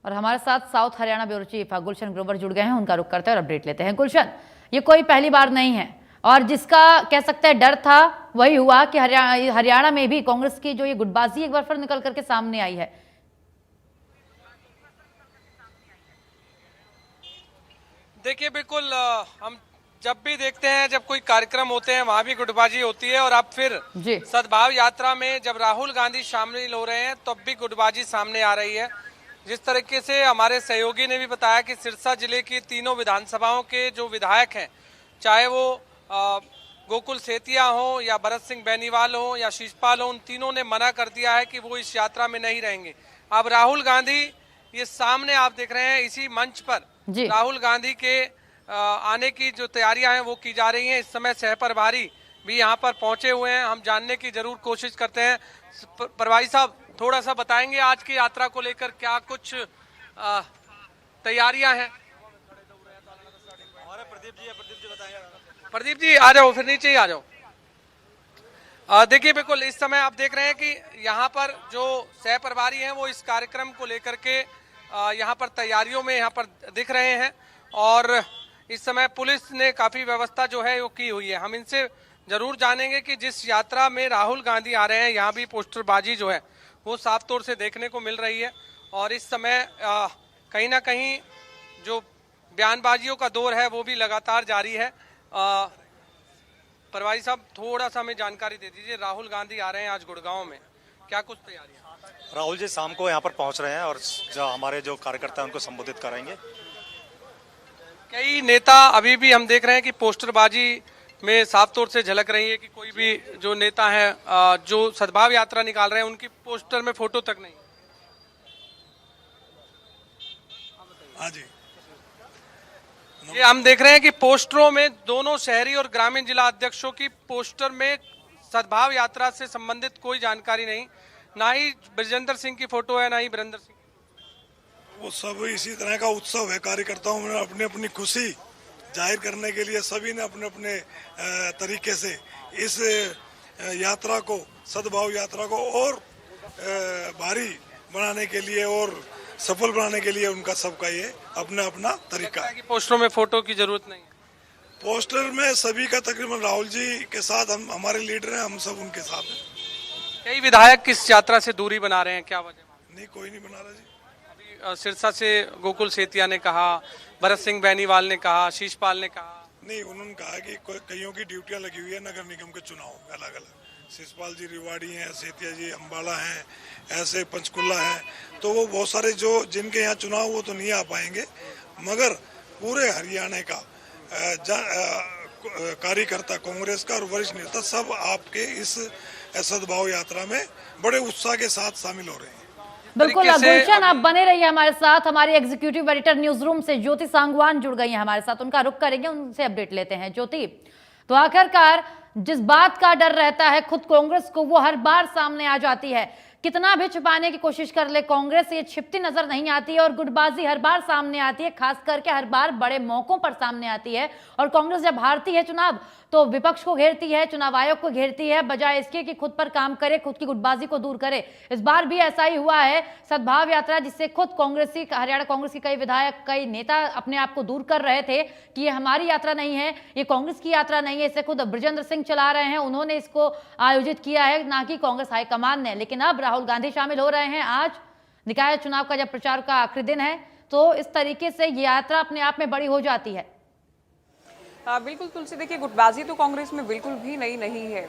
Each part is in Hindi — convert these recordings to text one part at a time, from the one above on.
और हमारे साथ south Haryana bureau chief Gulshan Grover जुड़ गए हैं, उनका रुख करते हैं और अपडेट लेते हैं। गुलशन, ये कोई पहली बार नहीं है और जिसका कह सकते हैं डर था वही हुआ कि हरियाणा में भी कांग्रेस की जो ये गुटबाजी एक बार फिर निकल करके सामने आई है। देखिए, बिल्कुल हम जब भी देखते हैं, जब कोई कार्यक्रम होते हैं वहां भी गुटबाजी होती है और अब फिर सद्भाव यात्रा में जब राहुल गांधी शामिल हो रहे हैं तब भी गुटबाजी सामने आ रही है। जिस तरीके से हमारे सहयोगी ने भी बताया कि सिरसा जिले की तीनों विधानसभाओं के जो विधायक हैं, चाहे वो गोकुल सेतिया हो या भरत सिंह बेनीवाल हो या शीशपाल हो, उन तीनों ने मना कर दिया है कि वो इस यात्रा में नहीं रहेंगे। अब राहुल गांधी, ये सामने आप देख रहे हैं, इसी मंच पर राहुल गांधी के आने की जो तैयारियां हैं वो की जा रही हैं। इस समय सह प्रभारी भी यहाँ पर पहुंचे हुए हैं, हम जानने की जरूर कोशिश करते हैं। प्रभारी साहब, थोड़ा सा बताएंगे आज की यात्रा को लेकर क्या कुछ तैयारियां हैं? प्रदीप जी आ जाओ, फिर नीचे ही आ जाओ। देखिए, बिल्कुल इस समय आप देख रहे हैं कि यहाँ पर जो सह प्रभारी हैं वो इस कार्यक्रम को लेकर के यहाँ पर तैयारियों में यहाँ पर दिख रहे हैं और इस समय पुलिस ने काफी व्यवस्था जो है वो की हुई है। हम इनसे जरूर जानेंगे कि जिस यात्रा में राहुल गांधी आ रहे हैं, यहाँ भी पोस्टरबाजी जो है वो साफ तौर से देखने को मिल रही है और इस समय कहीं ना कहीं जो बयानबाजियों का दौर है वो भी लगातार जारी है। प्रभारी साहब, थोड़ा सा हमें जानकारी दे दीजिए, राहुल गांधी आ रहे हैं आज गुड़गांव में, क्या कुछ तैयारियां? राहुल जी शाम को यहाँ पर पहुँच रहे हैं और जो हमारे जो कार्यकर्ता हैं उनको संबोधित करेंगे। कई नेता अभी भी हम देख रहे हैं कि पोस्टरबाजी में साफ तौर से झलक रही है कि कोई भी जो नेता है जो सद्भाव यात्रा निकाल रहे हैं उनकी पोस्टर में फोटो तक नहीं। हाँ जी, ये हम देख रहे हैं कि पोस्टरों में दोनों शहरी और ग्रामीण जिला अध्यक्षों की पोस्टर में सद्भाव यात्रा से संबंधित कोई जानकारी नहीं, ना ही ब्रजेंद्र सिंह की फोटो है, ना ही वीरेंद्र सिंह। वो सब इसी तरह का उत्सव है। कार्यकर्ताओं ने अपनी अपनी खुशी जाहिर करने के लिए सभी ने अपने अपने तरीके से इस यात्रा को, सद्भाव यात्रा को और भारी बनाने के लिए और सफल बनाने के लिए उनका सबका ये अपना अपना तरीका है। पोस्टरों में फोटो की जरूरत नहीं है। पोस्टर में सभी का तकरीबन राहुल जी के साथ, हम हमारे लीडर हैं, हम सब उनके साथ हैं। कई विधायक किस यात्रा से दूरी बना रहे हैं, क्या वजह? नहीं, कोई नहीं बना रहा जी। सिरसा से गोकुल सेतिया ने कहा, भरत सिंह बेनीवाल ने कहा, शीशपाल ने कहा। नहीं, उन्होंने कहा कि कईयों की ड्यूटियां लगी हुई है नगर निगम के चुनाव में अलग अलग। शिशपाल जी रिवाड़ी हैं, सेतिया जी अम्बाला हैं, ऐसे पंचकुला हैं, तो वो बहुत सारे जो जिनके यहाँ चुनाव वो तो नहीं आ पाएंगे, मगर पूरे हरियाणा का कार्यकर्ता, कांग्रेस का और वरिष्ठ नेता सब आपके इस सद्भाव यात्रा में बड़े उत्साह के साथ शामिल हो रहे हैं। बिल्कुल गुलशन, आप बने रहिए हमारे साथ। हमारी एग्जीक्यूटिव एडिटर न्यूज रूम से ज्योति सांगवान जुड़ गई हैं हमारे साथ, उनका रुख करेंगे, उनसे अपडेट लेते हैं। ज्योति, तो आखिरकार जिस बात का डर रहता है खुद कांग्रेस को, वो हर बार सामने आ जाती है। कितना भी छुपाने की कोशिश कर ले कांग्रेस, ये छिपती नजर नहीं आती है और गुटबाजी हर बार सामने आती है, खास करके हर बार बड़े मौकों पर सामने आती है। और कांग्रेस जब हारती है चुनाव तो विपक्ष को घेरती है, चुनाव आयोग को घेरती है, बजाय इसके कि खुद पर काम करे, खुद की गुटबाजी को दूर करे। इस बार भी ऐसा ही हुआ है। सद्भाव यात्रा जिससे खुद कांग्रेसी, हरियाणा कांग्रेस की कई विधायक, कई नेता अपने आप को दूर कर रहे थे कि ये हमारी यात्रा नहीं है, ये कांग्रेस की यात्रा नहीं है, इसे खुद ब्रजेंद्र सिंह चला रहे हैं, उन्होंने इसको आयोजित किया है, ना कि कांग्रेस हाईकमान ने। लेकिन अब राहुल गांधी शामिल हो रहे हैं। आज निकाय चुनाव का जब प्रचार का आखिरी दिन है तो इस तरीके से ये यात्रा अपने आप में बड़ी हो जाती है। बिल्कुल तुलसी, देखिए गुटबाजी तो कांग्रेस में बिल्कुल भी नई नहीं है।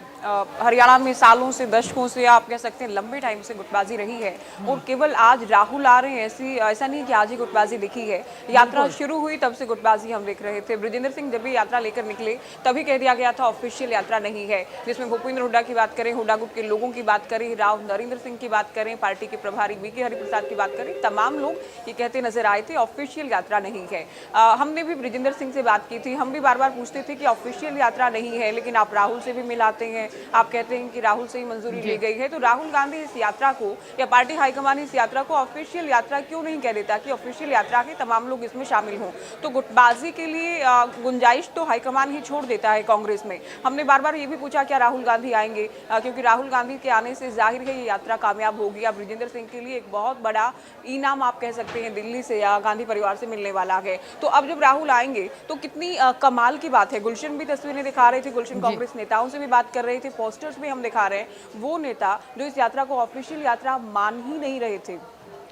हरियाणा में सालों से, दशकों से, आप कह सकते हैं लंबे टाइम से गुटबाजी रही है और केवल आज राहुल आ रहे हैं ऐसा नहीं कि आज ही गुटबाजी दिखी है। यात्रा शुरू हुई तब से गुटबाजी हम देख रहे थे। ब्रजेंद्र सिंह जब भी यात्रा लेकर निकले तभी कह दिया गया था ऑफिशियल यात्रा नहीं है, जिसमें भूपेंद्र हुड्डा की बात करें, हुड्डा गुट के लोगों की बात करें, राव नरेंद्र सिंह की बात करें, पार्टी के प्रभारी वीके हरिप्रसाद की बात करें, तमाम लोग ये कहते नजर आए थे ऑफिशियल यात्रा नहीं है। हमने भी ब्रजेंद्र सिंह से बात की थी, हम भी बार बार बार पूछते थे कि ऑफिशियल यात्रा नहीं है, लेकिन आप राहुल से भी मिलाते हैं, आप कहते हैं कि राहुल से ही मंजूरी ली गई है। तो राहुल गांधी इस यात्रा को या पार्टी हाईकमान इस यात्रा को ऑफिशियल यात्रा क्यों नहीं कह देता कि ऑफिशियल यात्रा के तमाम लोग इसमें शामिल हों? तो गुटबाजी के लिए गुंजाइश तो हाईकमान ही छोड़ देता है कांग्रेस में। हमने बार बार ये भी पूछा क्या राहुल गांधी आएंगे, क्योंकि राहुल गांधी के आने से जाहिर है ये यात्रा कामयाब होगी। अब ब्रिजेंद्र सिंह के लिए एक बहुत बड़ा इनाम आप कह सकते हैं दिल्ली से या गांधी परिवार से मिलने वाला है। तो अब जब राहुल आएंगे तो कितनी कमाल की बात है। गुलशन भी तस्वीरें दिखा रहे थे, गुलशन कांग्रेस नेताओं से भी बात कर रहे थे, पोस्टर्स में हम दिखा रहे हैं वो नेता जो इस यात्रा को ऑफिशियल यात्रा मान ही नहीं रहे थे,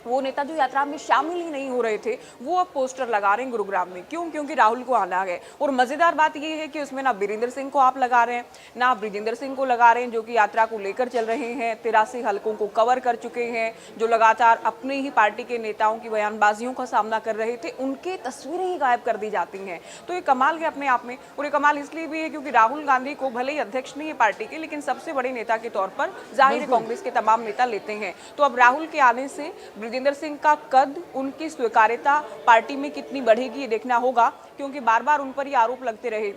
वो नेता जो यात्रा में शामिल ही नहीं हो रहे थे, वो अब पोस्टर लगा रहे हैं गुरुग्राम में। क्यों? क्योंकि राहुल को आना है। और मजेदार बात ये है कि उसमें ना बीरेंद्र सिंह को आप लगा रहे हैं, ना ब्रिजेंद्र सिंह को लगा रहे हैं, जो कि यात्रा को लेकर चल रहे हैं, 83 हलकों को कवर कर चुके हैं, जो लगातार अपने ही पार्टी के नेताओं की बयानबाजियों का सामना कर रहे थे, उनके तस्वीरें ही गायब कर दी जाती हैं। तो ये कमाल है अपने आप में। और ये कमाल इसलिए भी है क्योंकि राहुल गांधी को भले ही अध्यक्ष नहीं है पार्टी के, लेकिन सबसे बड़े नेता के तौर पर जाहिर कांग्रेस के तमाम नेता लेते हैं। तो अब राहुल के आने से ब्रिजेंद्र सिंह का कद, उनकी स्वीकार्यता पार्टी में कितनी बढ़ेगी ये देखना होगा, क्योंकि बार बार उन पर ये आरोप लगते रहे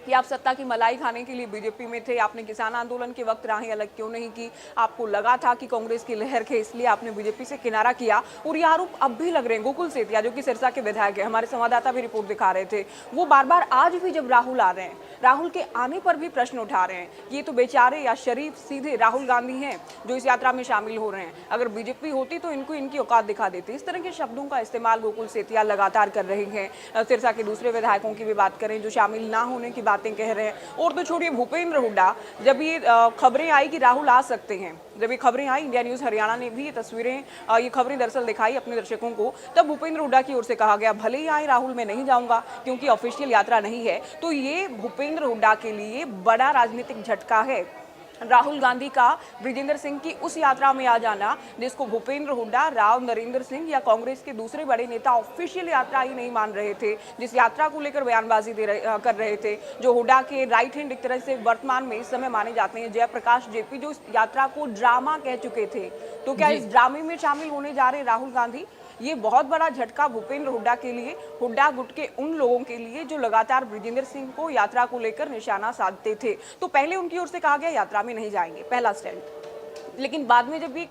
कि आप सत्ता की मलाई खाने के लिए बीजेपी में थे, आपने किसान आंदोलन के वक्त राहें अलग क्यों नहीं की, आपको लगा था कि कांग्रेस की लहर है इसलिए आपने बीजेपी से किनारा किया। और ये आरोप अब भी लग रहे हैं। गोकुल सेतिया जो कि सिरसा के विधायक है, हमारे संवाददाता भी रिपोर्ट दिखा रहे थे, वो बार बार आज भी जब राहुल आ रहे हैं, राहुल के आने पर भी प्रश्न उठा रहे हैं कि ये तो बेचारे या शरीफ सीधे राहुल गांधी हैं जो इस यात्रा में शामिल हो रहे हैं, अगर बीजेपी होती तो इनको इनकी औकात दिखा देती। इस तरह के शब्दों का इस्तेमाल गोकुल सेतिया लगातार कर रहे हैं। सिरसा के दूसरे विधायकों की भी बात करें जो शामिल ना होने की बातें कह रहे हैं। और तो छोड़िए भूपेंद्र हुड्डा, जब ये खबरें आई कि राहुल आ सकते हैं, जब ये खबरें आई, इंडिया न्यूज हरियाणा ने भी ये तस्वीरें, ये खबरें दरअसल दिखाई अपने दर्शकों को, तब भूपेंद्र हुड्डा की ओर से कहा गया भले ही आए राहुल, मैं नहीं जाऊंगा क्योंकि ऑफिशियल यात्रा नहीं है। तो ये भूपेंद्र हुड्डा के लिए बड़ा राजनीतिक झटका है। राहुल गांधी का ब्रिजेंद्र सिंह की उस यात्रा में आ जाना जिसको भूपेंद्र हुड्डा, राव नरेंद्र सिंह या कांग्रेस के दूसरे बड़े नेता ऑफिशियल यात्रा ही नहीं मान रहे थे, जिस यात्रा को लेकर बयानबाजी कर रहे थे, जो हुड्डा के राइट हैंड एक तरह से वर्तमान में इस समय माने जाते हैं, जयप्रकाश जेपी, जो इस यात्रा को ड्रामा कह चुके थे। तो क्या इस ड्रामे में शामिल होने जा रहे हैं राहुल गांधी? ये बहुत बड़ा झटका भूपेंद्र हुड्डा के लिए, हुड्डा गुट के उन लोगों के लिए जो लगातार ब्रिजेंद्र सिंह को यात्रा को लेकर निशाना साधते थे। तो पहले उनकी ओर से कहा गया यात्रा में नहीं जाएंगे, पहला स्टैंड, लेकिन बाद में जब भी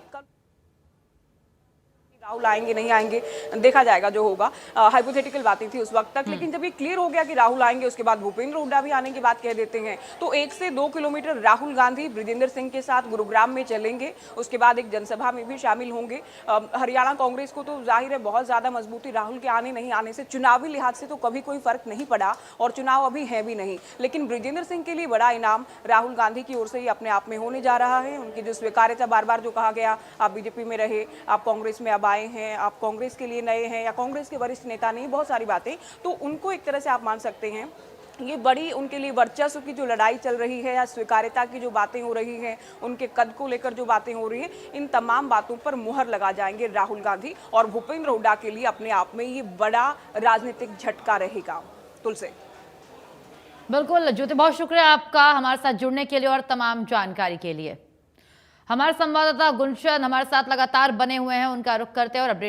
राहुल आएंगे नहीं आएंगे देखा जाएगा, जो होगा हाइपोथेटिकल बातें थी उस वक्त तक। लेकिन जब ये क्लियर हो गया कि राहुल आएंगे, उसके बाद भूपेंद्र हुड्डा भी आने की बात कह देते हैं। तो 1 से 2 किलोमीटर राहुल गांधी ब्रिजेंद्र सिंह के साथ गुरुग्राम में चलेंगे, उसके बाद एक जनसभा में भी शामिल होंगे। हरियाणा कांग्रेस को तो जाहिर है बहुत ज्यादा मजबूती राहुल के आने नहीं आने से, चुनावी लिहाज से तो कभी कोई फर्क नहीं पड़ा और चुनाव अभी है भी नहीं, लेकिन ब्रिजेंद्र सिंह के लिए बड़ा इनाम राहुल गांधी की ओर से ही अपने आप में होने जा रहा है। उनकी जो स्वीकार्यता, बार बार जो कहा गया आप बीजेपी में रहे, आप कांग्रेस में अब आए हैं, आप कांग्रेस के लिए नए हैं या कांग्रेस के वरिष्ठ नेता नहीं, बहुत सारी बातें, तो उनको एक तरह से आप मान सकते हैं ये बड़ी उनके लिए वर्चस्व की जो लड़ाई चल रही है या स्वीकार्यता की जो बातें हो रही हैं, उनके कद को लेकर जो बातें हो रही हैं, इन तमाम बातों पर मुहर लगा जाएंगे राहुल गांधी। और भूपेंद्र हुड्डा के लिए अपने आप में ये बड़ा राजनीतिक झटका रहेगा। तुलसी, बिल्कुल ज्योति, बहुत शुक्रिया आपका हमारे साथ जुड़ने के लिए और तमाम जानकारी के लिए। हमारे संवाददाता गुलशन हमारे साथ लगातार बने हुए हैं, उनका रुख करते हैं और अपडेट